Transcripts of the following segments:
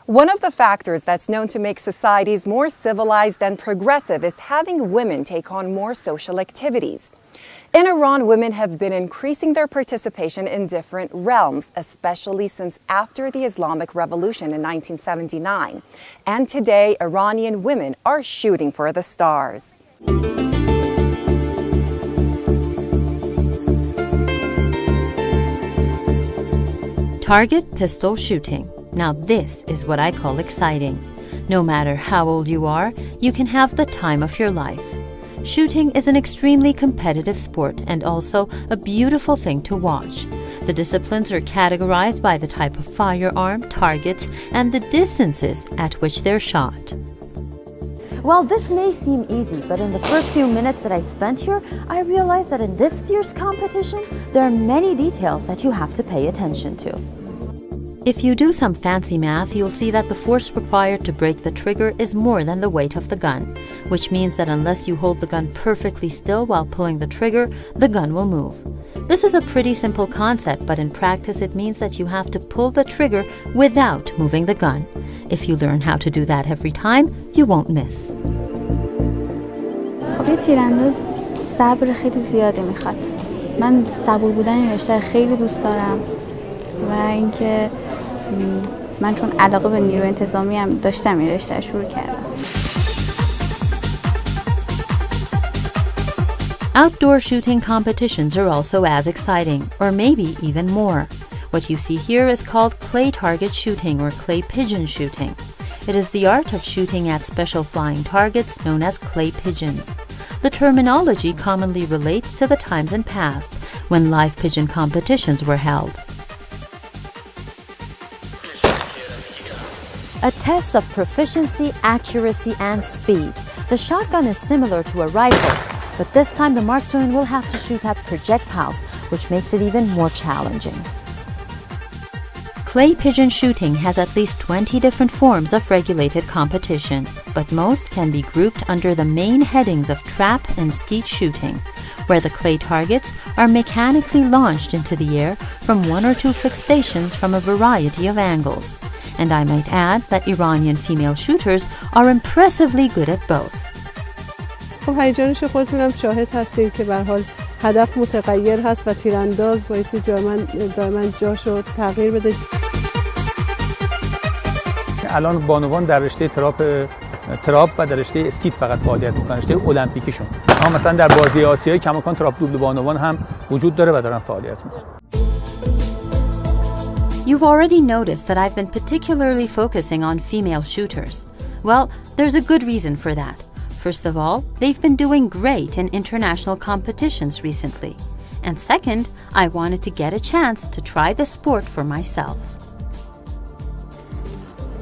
One of the factors that's known to make societies more civilized and progressive is having women take on more social activities. In Iran, women have been increasing their participation in different realms, especially since after the Islamic Revolution in 1979. And today, Iranian women are shooting for the stars. Target pistol shooting. Now this is what I call exciting. No matter how old you are, you can have the time of your life. Shooting is an extremely competitive sport and also a beautiful thing to watch. The disciplines are categorized by the type of firearm, targets, and the distances at which they're shot. Well, this may seem easy, but in the first few minutes that I spent here, I realized that in this fierce competition, there are many details that you have to pay attention to. If you do some fancy math, you'll see that the force required to break the trigger is more than the weight of the gun, which means that unless you hold the gun perfectly still while pulling the trigger, the gun will move. This is a pretty simple concept, but in practice it means that you have to pull the trigger without moving the gun. If you learn how to do that every time, you won't miss. خب تیرانداز صبر خیلی زیادی میخواد. من صبور بودن این رشته خیلی دوست دارم و اینکه من چون علاقه به نیروی انتظامی هم داشتم این رشته شروع کردم. Outdoor shooting competitions are also as exciting, or maybe even more. What you see here is called clay target shooting or clay pigeon shooting. It is the art of shooting at special flying targets known as clay pigeons. The terminology commonly relates to the times in past when live pigeon competitions were held. A test of proficiency, accuracy, and speed. The shotgun is similar to a rifle, but this time the marksman will have to shoot at projectiles, which makes it even more challenging. Clay pigeon shooting has at least 20 different forms of regulated competition, but most can be grouped under the main headings of trap and skeet shooting, where the clay targets are mechanically launched into the air from one or two fixed stations from a variety of angles. And I might add that Iranian female shooters are impressively good at both. خب هیجانش خودتونم شاهد هستید که به هر حال هدف متغیر هست و تیرانداز باعث دائما جاشو تغییر بده. الان بانوان در رشته تراپ و در رشته اسکیت فقط فعالیت میکنن، رشته المپیکیشون. اما مثلا در بازی آسیایی کماکان تراپ دوبل بانوان هم وجود داره و دارن فعالیت میکنن. You've already noticed that I've been particularly focusing on female shooters. Well, there's a good reason for that. First of all, they've been doing great in international competitions recently. And second, I wanted to get a chance to try the sport for myself.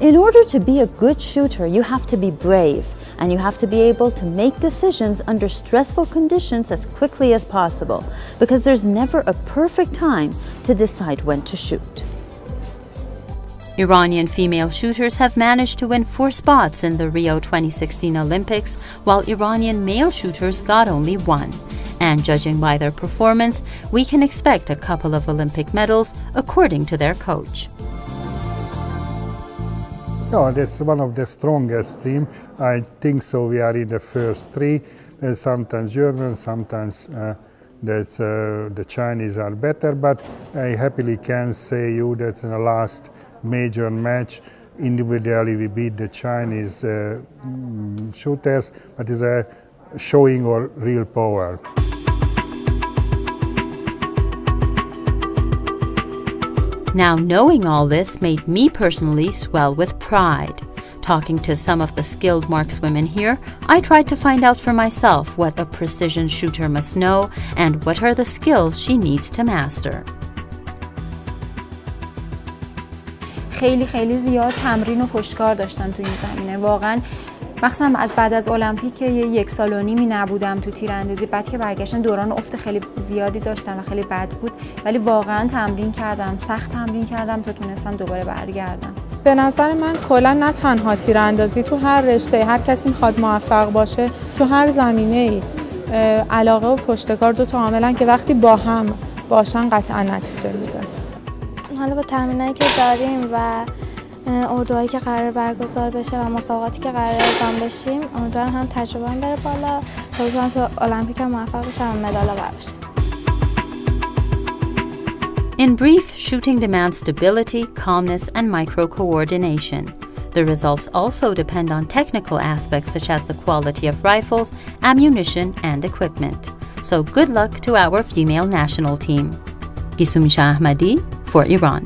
In order to be a good shooter, you have to be brave, and you have to be able to make decisions under stressful conditions as quickly as possible, because there's never a perfect time to decide when to shoot. Iranian female shooters have managed to win 4 spots in the Rio 2016 Olympics, while Iranian male shooters got only 1. And judging by their performance, we can expect a couple of Olympic medals, according to their coach. Yeah, that's one of the strongest teams. I think so. We are in the first 3. Sometimes German, sometimes the Chinese are better, but I happily can say you that in the last major match, individually we beat the Chinese shooters, but it's showing our real power. Now, knowing all this made me personally swell with pride. Talking to some of the skilled markswomen here, I tried to find out for myself what a precision shooter must know and what are the skills she needs to master. خیلی زیاد تمرین و پشتکار داشتم تو این زمینه. واقعا مخصوصا از بعد از المپیک 1 سال و نیمی نبودم تو تیراندازی، بعد که برگشتم دوران افت خیلی زیادی داشتم و خیلی بد بود، ولی واقعا تمرین کردم، سخت تمرین کردم تا تونستم دوباره برگردم. به نظر من کلا نه تنها تیراندازی، تو هر رشته هر کسی میخواد موفق باشه تو هر زمینه‌ای علاقه و پشتکار دو تا عاملن که وقتی با هم باشن قطعا نتیجه میده. حالا با تمرینایی که داریم و اردوهایی که قرار برگزار بشه و مسابقاتی که قرار اعزام بشیم، امیدوارم هم تجربه‌ام بره بالا تا بتونم تو المپیک هم موفق بشم و مدال آور بشم. In brief, shooting demands stability, calmness, and micro-coordination. The results also depend on technical aspects such as the quality of rifles, ammunition, and equipment. So good luck to our female national team. Gisumi Shah Ahmadi for Iran.